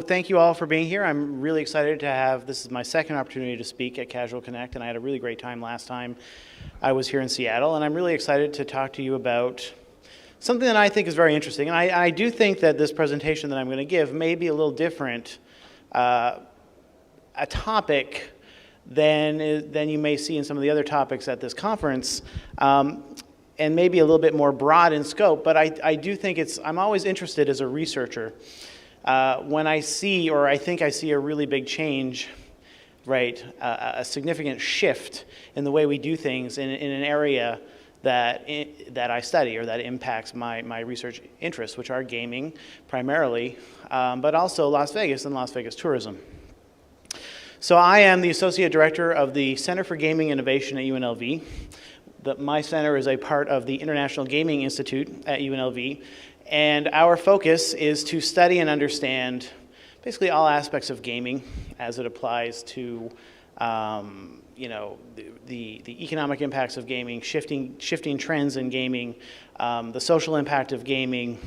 Thank you all for being here. I'm really excited to have, this is my second opportunity to speak at Casual Connect, and I had a really great time last time I was here in Seattle, and I'm really excited to talk to you about something that I think is very interesting. And I do think that this presentation that I'm going to give may be a little different, a topic than you may see in some of the other topics at this conference, and maybe a little bit more broad in scope, but I do think I'm always interested as a researcher when I see, or I think I see a really big change, right, a significant shift in the way we do things in an area that I study or that impacts my research interests, which are gaming primarily, but also Las Vegas and Las Vegas tourism. So I am the Associate Director of the Center for Gaming Innovation at UNLV. My center is a part of the International Gaming Institute at UNLV. And our focus is to study and understand basically all aspects of gaming as it applies to, the economic impacts of gaming, shifting trends in gaming, the social impact of gaming,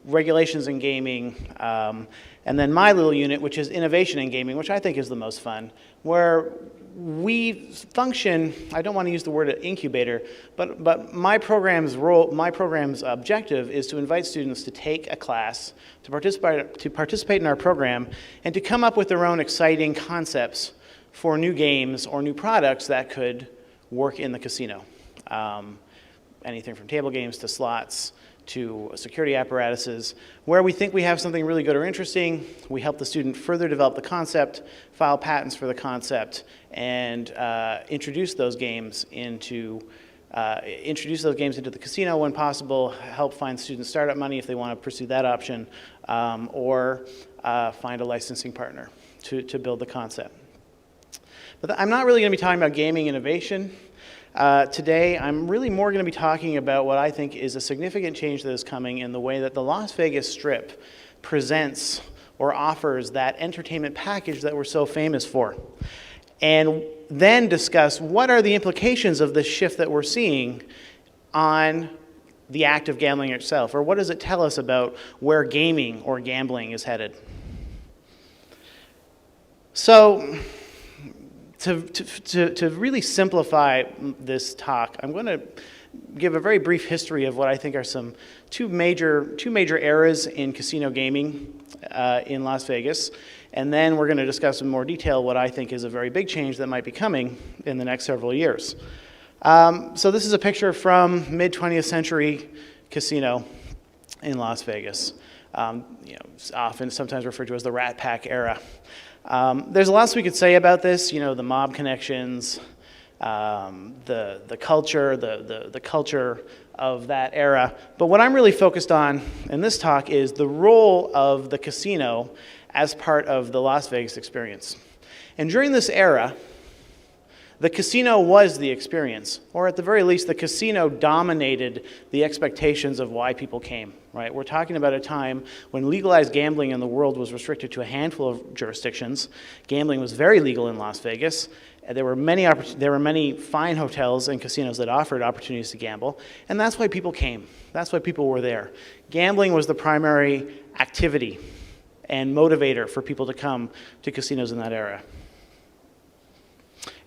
regulations in gaming, and then my little unit, which is innovation in gaming, which I think is the most fun, where we function, I don't want to use the word incubator, but my program's objective is to invite students to take a class, to participate in our program, and to come up with their own exciting concepts for new games or new products that could work in the casino. Anything from table games to slots to security apparatuses. Where we think we have something really good or interesting, we help the student further develop the concept, file patents for the concept, and introduce those games into the casino when possible, help find student startup money if they want to pursue that option, or find a licensing partner to build the concept. But I'm not really going to be talking about gaming innovation. Today, I'm really more going to be talking about what I think is a significant change that is coming in the way that the Las Vegas Strip presents or offers that entertainment package that we're so famous for. And then discuss what are the implications of this shift that we're seeing on the act of gambling itself, or what does it tell us about where gaming or gambling is headed. So, to really simplify this talk, I'm going to give a very brief history of what I think are two major eras in casino gaming in Las Vegas, and then we're going to discuss in more detail what I think is a very big change that might be coming in the next several years. So this is a picture from mid-20th century casino in Las Vegas, sometimes referred to as the Rat Pack era. There's lots we could say about this, the mob connections, the culture, the culture of that era. But what I'm really focused on in this talk is the role of the casino as part of the Las Vegas experience. And during this era, the casino was the experience, or at the very least, the casino dominated the expectations of why people came, right? We're talking about a time when legalized gambling in the world was restricted to a handful of jurisdictions. Gambling was very legal in Las Vegas. There were many fine hotels and casinos that offered opportunities to gamble, and that's why people came. That's why people were there. Gambling was the primary activity and motivator for people to come to casinos in that era.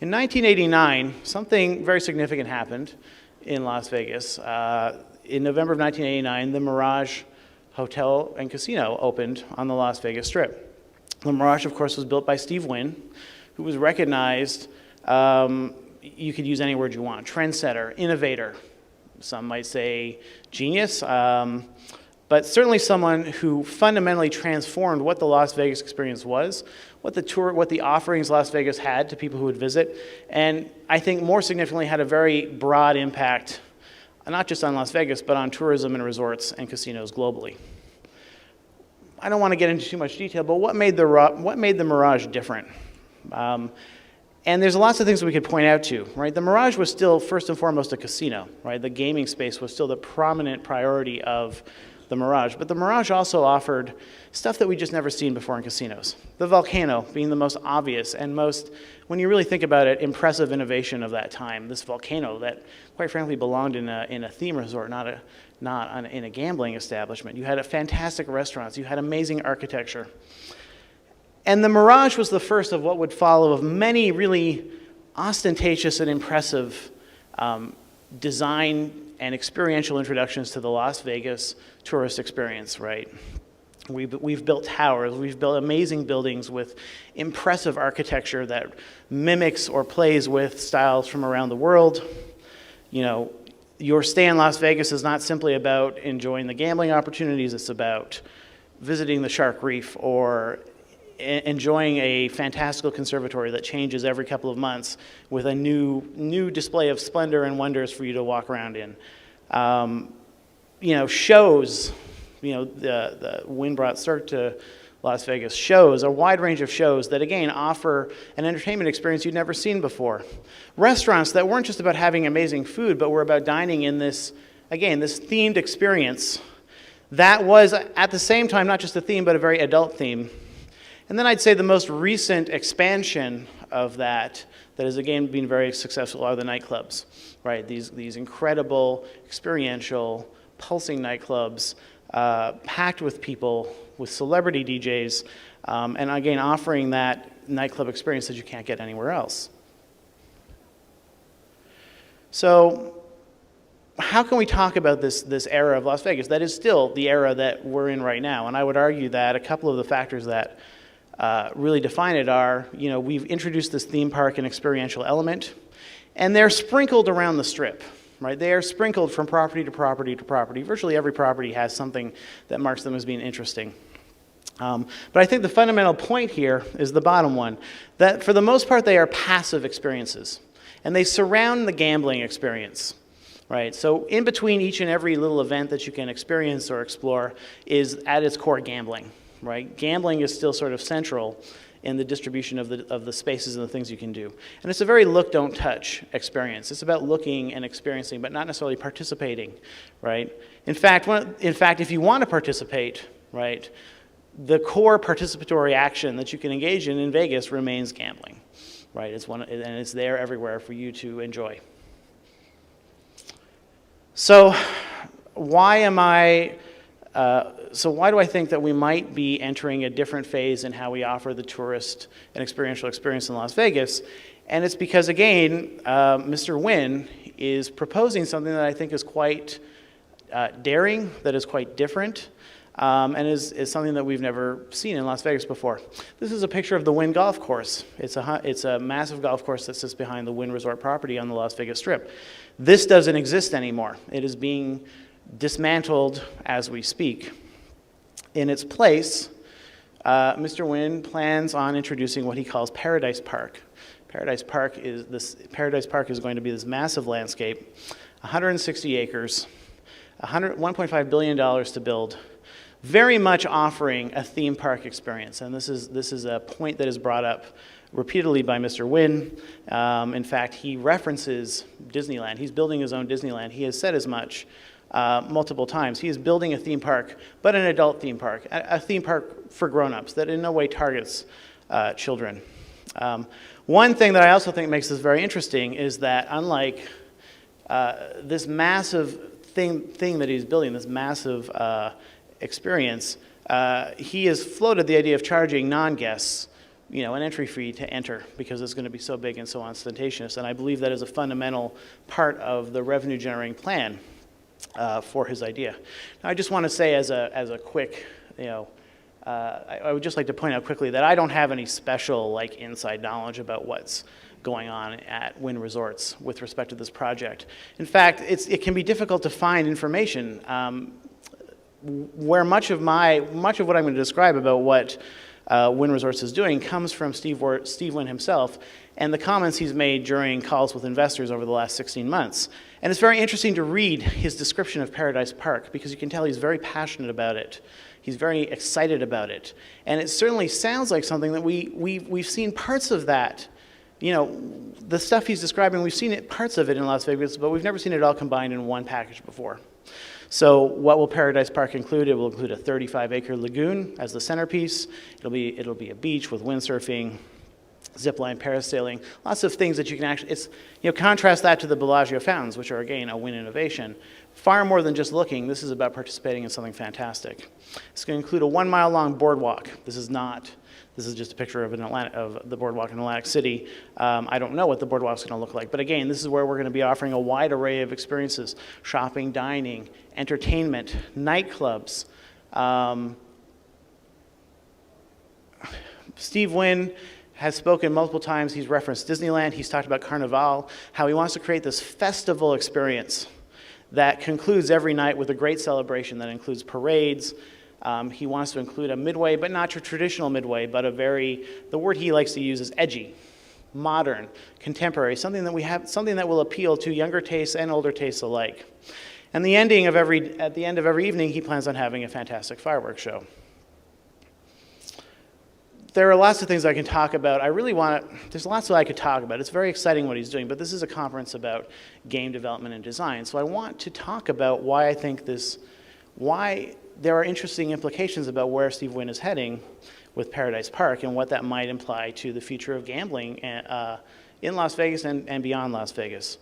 In 1989, something very significant happened in Las Vegas. In November of 1989, the Mirage Hotel and Casino opened on the Las Vegas Strip. The Mirage, of course, was built by Steve Wynn, who was recognized, you could use any word you want, trendsetter, innovator. Some might say genius, but certainly someone who fundamentally transformed what the Las Vegas experience was, what the offerings Las Vegas had to people who would visit, and I think more significantly had a very broad impact, not just on Las Vegas, but on tourism and resorts and casinos globally. I don't want to get into too much detail, but what made the Mirage different? And there's lots of things that we could point out to, right? The Mirage was still first and foremost a casino, right? The gaming space was still the prominent priority of the Mirage. But the Mirage also offered stuff that we just never seen before in casinos. The volcano being the most obvious and most, when you really think about it, impressive innovation of that time. This volcano that, quite frankly, belonged in a theme resort, not in a gambling establishment. You had fantastic restaurants. You had amazing architecture. And the Mirage was the first of what would follow of many really ostentatious and impressive design and experiential introductions to the Las Vegas tourist experience, right? We've built towers, we've built amazing buildings with impressive architecture that mimics or plays with styles from around the world. You know, your stay in Las Vegas is not simply about enjoying the gambling opportunities, it's about visiting the Shark Reef or enjoying a fantastical conservatory that changes every couple of months with a new display of splendor and wonders for you to walk around in. You know, shows, you know, the Wynn brought Cirque to Las Vegas, shows, a wide range of shows that, again, offer an entertainment experience you'd never seen before. Restaurants that weren't just about having amazing food, but were about dining in this, again, this themed experience that was, at the same time, not just a theme, but a very adult theme. And then I'd say the most recent expansion of that has again been very successful are the nightclubs, right? These incredible, experiential, pulsing nightclubs, packed with people, with celebrity DJs, and again offering that nightclub experience that you can't get anywhere else. So how can we talk about this era of Las Vegas that is still the era that we're in right now? And I would argue that a couple of the factors that really define it are, you know, we've introduced this theme park and experiential element, and they're sprinkled around the Strip, right? They are sprinkled from property to property to property. Virtually every property has something that marks them as being interesting. But I think the fundamental point here is the bottom one, that for the most part they are passive experiences, and they surround the gambling experience. Right, so in between each and every little event that you can experience or explore is at its core gambling. Right? Gambling is still sort of central in the distribution of the spaces and the things you can do. And it's a very look, don't touch experience. It's about looking and experiencing, but not necessarily participating, right? In fact, if you want to participate, right, the core participatory action that you can engage in Vegas remains gambling, right? And it's there everywhere for you to enjoy. So why do I think that we might be entering a different phase in how we offer the tourist and experiential experience in Las Vegas? And it's because, again, Mr. Wynn is proposing something that I think is quite daring, that is quite different, and is something that we've never seen in Las Vegas before. This is a picture of the Wynn Golf Course. It's a massive golf course that sits behind the Wynn Resort property on the Las Vegas Strip. This doesn't exist anymore. It is being dismantled as we speak. In its place, Mr. Wynn plans on introducing what he calls Paradise Park. Paradise Park is going to be this massive landscape, 160 acres, $1.5 billion to build, very much offering a theme park experience. And this is a point that is brought up repeatedly by Mr. Wynn. In fact, he references Disneyland. He's building his own Disneyland. He has said as much multiple times. He is building a theme park, but an adult theme park, a theme park for grown-ups that in no way targets children. One thing that I also think makes this very interesting is that unlike this massive thing that he's building, this massive experience, he has floated the idea of charging non-guests, you know, an entry fee to enter because it's going to be so big and so ostentatious. And I believe that is a fundamental part of the revenue-generating plan for his idea. Now, I just want to say as a quick, you know, I would just like to point out quickly that I don't have any special like inside knowledge about what's going on at Wynn Resorts with respect to this project. In fact, it can be difficult to find information where much of what I'm going to describe about what Wynn Resorts is doing comes from Steve Wynn himself and the comments he's made during calls with investors over the last 16 months. And it's very interesting to read his description of Paradise Park because you can tell he's very passionate about it. He's very excited about it. And it certainly sounds like something that we've seen parts of that. You know, the stuff he's describing, we've seen parts of it in Las Vegas, but we've never seen it all combined in one package before. So what will Paradise Park include? It will include a 35-acre lagoon as the centerpiece. It'll be a beach with windsurfing, zipline, parasailing, lots of things that you can actually, contrast that to the Bellagio fountains, which are, again, a Wynn innovation. Far more than just looking, this is about participating in something fantastic. It's going to include a 1-mile-long boardwalk. This is just a picture of the boardwalk in Atlantic City. I don't know what the boardwalk's going to look like, but again, this is where we're going to be offering a wide array of experiences: shopping, dining, entertainment, nightclubs. Steve Wynn has spoken multiple times. He's referenced Disneyland. He's talked about Carnival, how he wants to create this festival experience that concludes every night with a great celebration that includes parades. He wants to include a midway, but not your traditional midway, but the word he likes to use is edgy, modern, contemporary, something that will appeal to younger tastes and older tastes alike. And at the end of every evening, he plans on having a fantastic fireworks show. There are lots of things I can talk about. There's lots that I could talk about. It's very exciting what he's doing, but this is a conference about game development and design. So I want to talk about why there are interesting implications about where Steve Wynn is heading with Paradise Park and what that might imply to the future of gambling in Las Vegas and beyond Las Vegas.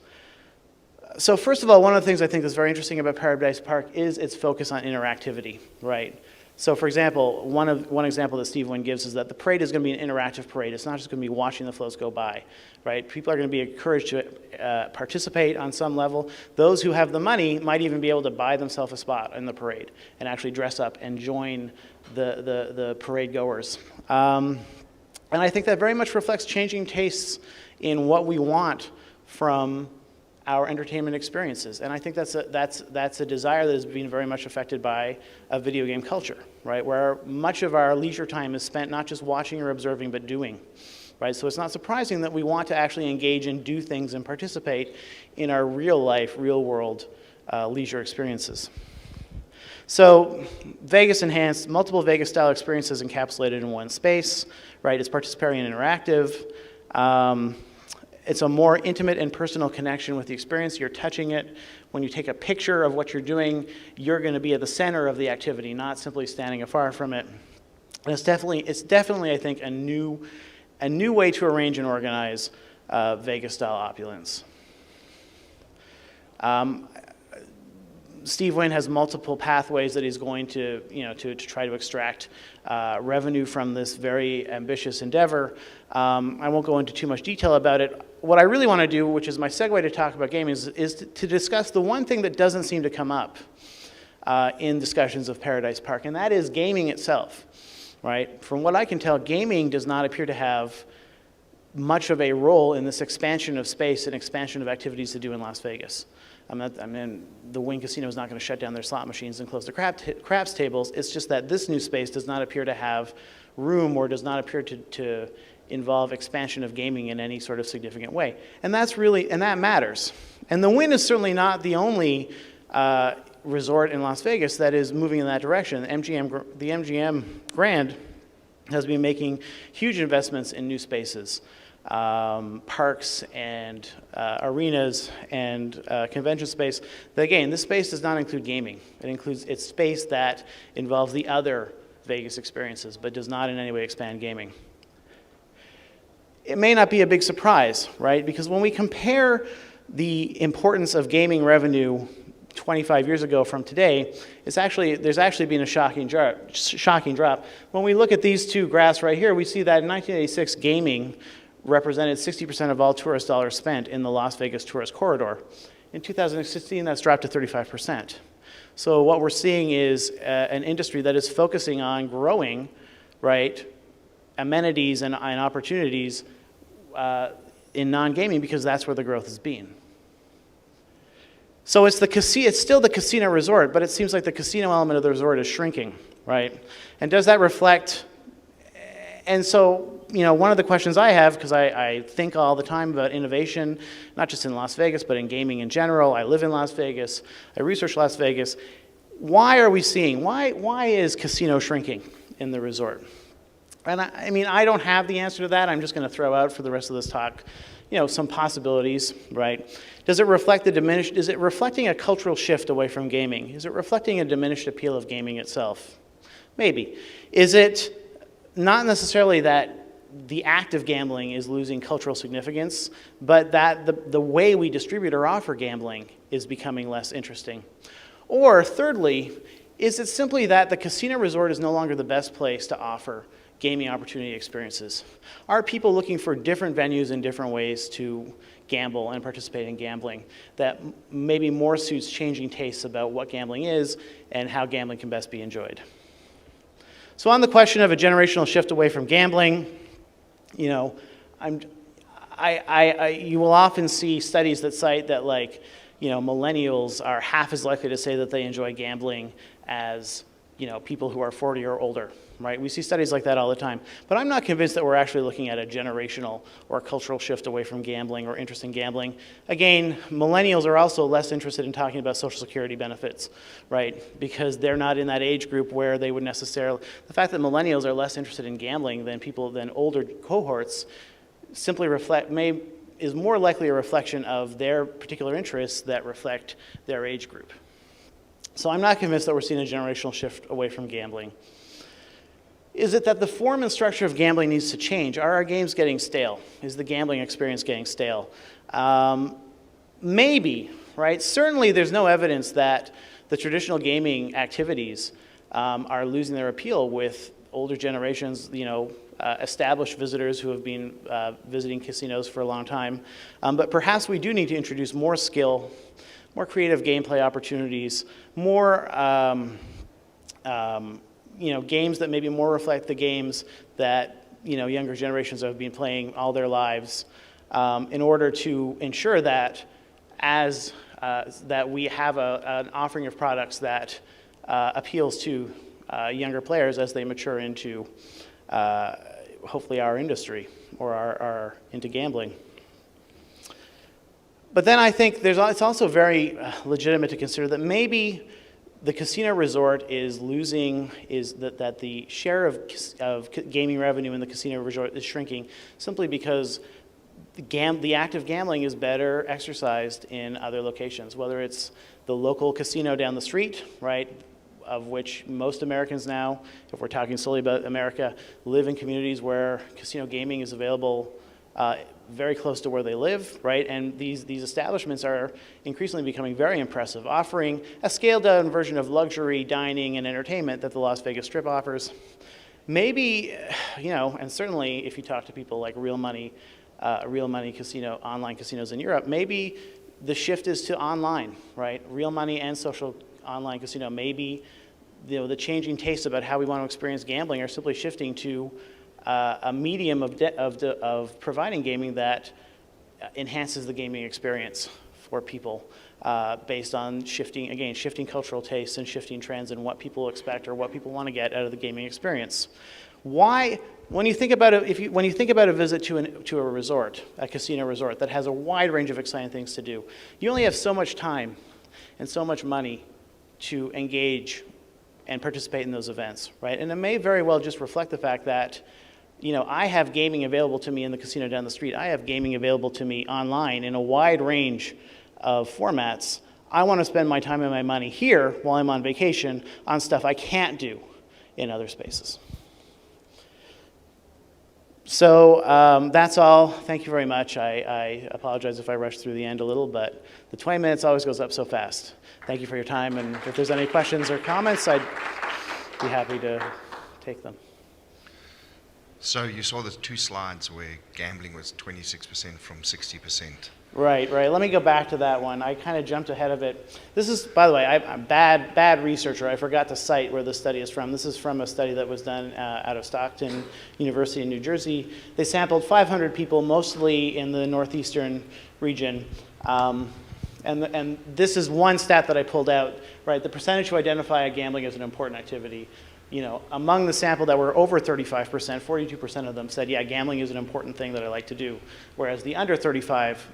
So first of all, one of the things I think is very interesting about Paradise Park is its focus on interactivity, right? So for example, one example that Steve Wynn gives is that the parade is going to be an interactive parade. It's not just going to be watching the floats go by, right? People are going to be encouraged to participate on some level. Those who have the money might even be able to buy themselves a spot in the parade and actually dress up and join the parade goers. And I think that very much reflects changing tastes in what we want from our entertainment experiences. And I think that's a desire that is being very much affected by a video game culture, right? Where much of our leisure time is spent not just watching or observing, but doing, right? So it's not surprising that we want to actually engage and do things and participate in our real life, real world leisure experiences. So Vegas Enhanced, multiple Vegas style experiences encapsulated in one space, right? It's participatory and interactive. It's a more intimate and personal connection with the experience. You're touching it. When you take a picture of what you're doing, you're going to be at the center of the activity, not simply standing afar from it. And it's definitely, I think, a new way to arrange and organize Vegas-style opulence. Steve Wynn has multiple pathways that he's going to try to extract revenue from this very ambitious endeavor. I won't go into too much detail about it. What I really want to do, which is my segue to talk about gaming, is to discuss the one thing that doesn't seem to come up in discussions of Paradise Park, and that is gaming itself, right? From what I can tell, gaming does not appear to have much of a role in this expansion of space and expansion of activities to do in Las Vegas. The Wynn Casino is not going to shut down their slot machines and close the craps tables. It's just that this new space does not appear to have room or does not appear to involve expansion of gaming in any sort of significant way. And that matters. And the Wynn is certainly not the only resort in Las Vegas that is moving in that direction. The MGM Grand has been making huge investments in new spaces. Parks and arenas and convention space. But again, this space does not include gaming. It's space that involves the other Vegas experiences, but does not in any way expand gaming. It may not be a big surprise, right? Because when we compare the importance of gaming revenue 25 years ago from today, there's actually been a shocking drop. When we look at these two graphs right here, we see that in 1986, gaming represented 60% of all tourist dollars spent in the Las Vegas tourist corridor. In 2016, that's dropped to 35%. So what we're seeing is an industry that is focusing on growing, right, amenities and opportunities in non-gaming because that's where the growth has been. So it's still the casino resort, but it seems like the casino element of the resort is shrinking, right? And does that reflect? And so, one of the questions I have, because I think all the time about innovation, not just in Las Vegas, but in gaming in general. I live in Las Vegas. I research Las Vegas. Why is casino shrinking in the resort? And I don't have the answer to that. I'm just going to throw out for the rest of this talk, some possibilities, right? Does it reflect is it reflecting a cultural shift away from gaming? Is it reflecting a diminished appeal of gaming itself? Maybe. Is it not necessarily that the act of gambling is losing cultural significance, but that the way we distribute or offer gambling is becoming less interesting? Or thirdly, is it simply that the casino resort is no longer the best place to offer gaming opportunity experiences? Are people looking for different venues and different ways to gamble and participate in gambling that maybe more suits changing tastes about what gambling is and how gambling can best be enjoyed? So on the question of a generational shift away from gambling, you will often see studies that cite that millennials are half as likely to say that they enjoy gambling as people who are 40 or older, right? We see studies like that all the time. But I'm not convinced that we're actually looking at a generational or cultural shift away from gambling or interest in gambling. Again, millennials are also less interested in talking about Social Security benefits, right? Because they're not in that age group where they would necessarily, the fact that millennials are less interested in gambling than older cohorts simply is more likely a reflection of their particular interests that reflect their age group. So I'm not convinced that we're seeing a generational shift away from gambling. Is it that the form and structure of gambling needs to change? Are our games getting stale? Is the gambling experience getting stale? Maybe, right? Certainly there's no evidence that the traditional gaming activities are losing their appeal with older generations, established visitors who have been visiting casinos for a long time. But perhaps we do need to introduce more skill, more creative gameplay opportunities, more games that maybe more reflect the games that younger generations have been playing all their lives, in order to ensure that that we have an offering of products that appeals to younger players as they mature into hopefully our industry or our into gambling. But then I think it's also very legitimate to consider that maybe the casino resort is losing, that the share of gaming revenue in the casino resort is shrinking simply because the act of gambling is better exercised in other locations, whether it's the local casino down the street, right, of which most Americans now, if we're talking solely about America, live in communities where casino gaming is available very close to where they live, right? And these establishments are increasingly becoming very impressive, offering a scaled-down version of luxury dining and entertainment that the Las Vegas Strip offers. Maybe, and certainly if you talk to people like real money casino, online casinos in Europe, maybe the shift is to online, right? Real money and social online casino. Maybe the changing tastes about how we want to experience gambling are simply shifting to a medium of providing gaming that enhances the gaming experience for people based on shifting cultural tastes and shifting trends and what people expect or what people want to get out of the gaming experience. Why, when you think about it, when you think about a visit to a resort, a casino resort that has a wide range of exciting things to do, you only have so much time and so much money to engage and participate in those events, right? And it may very well just reflect the fact that I have gaming available to me in the casino down the street. I have gaming available to me online in a wide range of formats. I want to spend my time and my money here while I'm on vacation on stuff I can't do in other spaces. So that's all. Thank you very much. I apologize if I rushed through the end a little, but the 20 minutes always goes up so fast. Thank you for your time, and if there's any questions or comments, I'd be happy to take them. So you saw the two slides where gambling was 26% from 60%. Right. Let me go back to that one. I kind of jumped ahead of it. This is, by the way, I'm a bad researcher. I forgot to cite where this study is from. This is from a study that was done out of Stockton University in New Jersey. They sampled 500 people, mostly in the northeastern region. And this is one stat that I pulled out, right? The percentage who identify gambling as an important activity. Among the sample that were over 35%, 42% of them said, yeah, gambling is an important thing that I like to do. Whereas the under 35,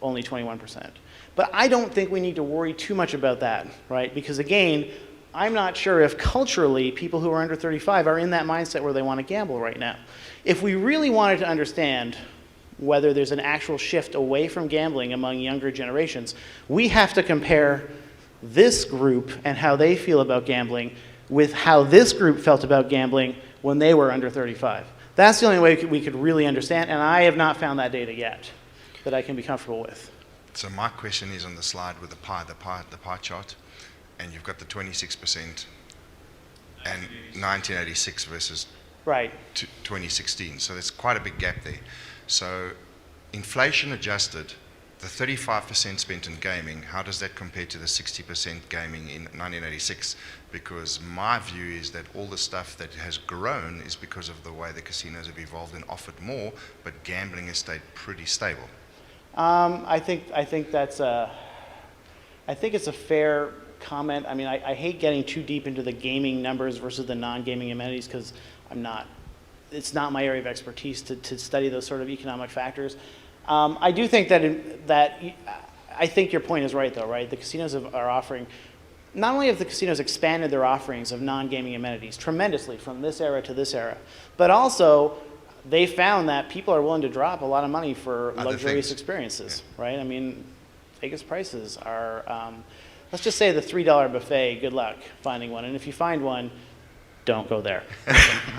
only 21%. But I don't think we need to worry too much about that, right? Because again, I'm not sure if culturally people who are under 35 are in that mindset where they want to gamble right now. If we really wanted to understand whether there's an actual shift away from gambling among younger generations, we have to compare this group and how they feel about gambling with how this group felt about gambling when they were under 35. That's the only way we could really understand, and I have not found that data yet that I can be comfortable with. So my question is on the slide with the pie chart, and you've got the 26% and 1986 versus Right. 2016. So there's quite a big gap there. So inflation adjusted, the 35% spent in gaming, how does that compare to the 60% gaming in 1986? Because my view is that all the stuff that has grown is because of the way the casinos have evolved and offered more, but gambling has stayed pretty stable. I think it's a fair comment. I mean, I hate getting too deep into the gaming numbers versus the non-gaming amenities because it's not my area of expertise to study those sort of economic factors. I do think I think your point is right, though, right? The casinos are offering, not only have the casinos expanded their offerings of non-gaming amenities tremendously from this era to this era, but also they found that people are willing to drop a lot of money for luxurious experiences, right? I mean, Vegas prices are, let's just say the $3 buffet, good luck finding one. And if you find one, don't go there,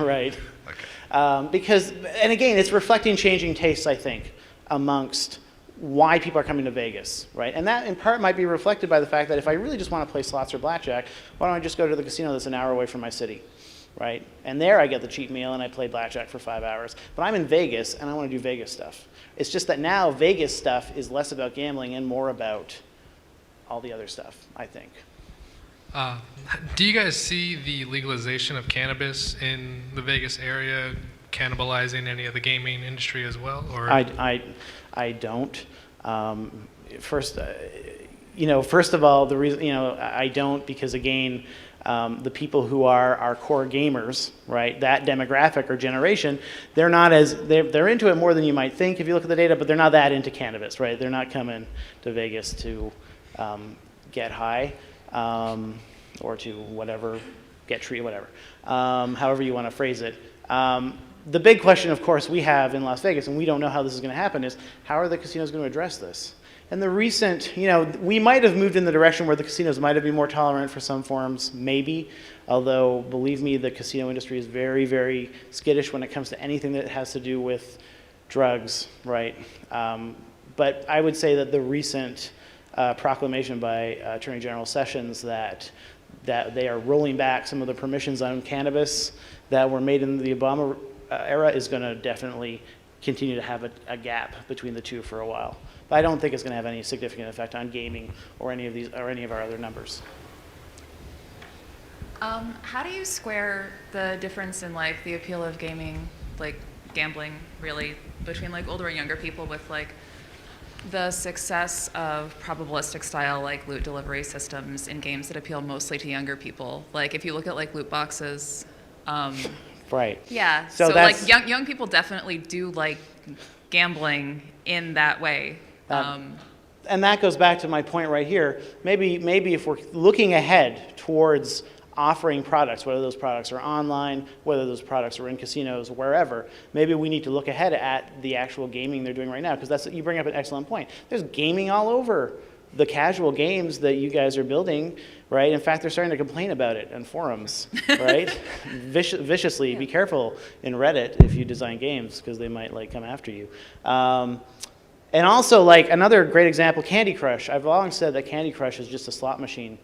right? Okay. Because, and again, it's reflecting changing tastes, I think, amongst why people are coming to Vegas, right? And that in part might be reflected by the fact that if I really just want to play slots or blackjack, why don't I just go to the casino that's an hour away from my city, right? And there I get the cheap meal and I play blackjack for 5 hours. But I'm in Vegas and I want to do Vegas stuff. It's just that now Vegas stuff is less about gambling and more about all the other stuff, I think. Do you guys see the legalization of cannabis in the Vegas area cannibalizing any of the gaming industry as well? Or I don't. First of all, the reason I don't because again, the people who are our core gamers, right? That demographic or generation, they're into it more than you might think if you look at the data, but they're not that into cannabis, right? They're not coming to Vegas to get high or to whatever, get treated, whatever, however you want to phrase it. The big question, of course, we have in Las Vegas, and we don't know how this is going to happen, is how are the casinos going to address this? And the recent, we might have moved in the direction where the casinos might have been more tolerant for some forms, maybe, although, believe me, the casino industry is very, very skittish when it comes to anything that has to do with drugs, right? But I would say that the recent proclamation by Attorney General Sessions that they are rolling back some of the permissions on cannabis that were made in the Obama era is going to definitely continue to have a gap between the two for a while. But I don't think it's going to have any significant effect on gaming or any of our other numbers. How do you square the difference in like the appeal of gaming, like gambling, really, between like older and younger people with like the success of probabilistic style like loot delivery systems in games that appeal mostly to younger people? Like if you look at like loot boxes. Right. Yeah. So like young people definitely do like gambling in that way. And that goes back to my point right here. Maybe if we're looking ahead towards offering products, whether those products are online, whether those products are in casinos, wherever, maybe we need to look ahead at the actual gaming they're doing right now, because you bring up an excellent point. There's gaming all over the casual games that you guys are building, right? In fact, they're starting to complain about it in forums, right? Viciously. Yeah. Be careful in Reddit if you design games, because they might like come after you. And also, like another great example, Candy Crush. I've long said that Candy Crush is just a slot machine.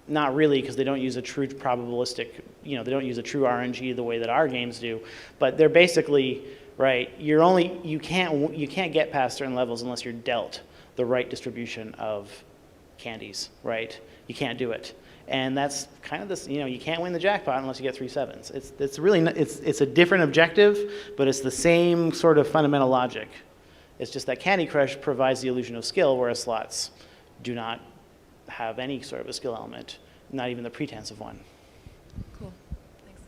Not really, because they don't use a true probabilistic, they don't use a true RNG the way that our games do. But they're basically, right, you can't get past certain levels unless you're dealt the right distribution of candies, right? You can't do it. And that's kind of this, you can't win the jackpot unless you get 3 sevens. It's really, it's a different objective, but it's the same sort of fundamental logic. It's just that Candy Crush provides the illusion of skill, whereas slots do not have any sort of a skill element, not even the pretense of one. Cool. Thanks.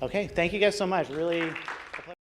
Okay, thank you guys so much. Really.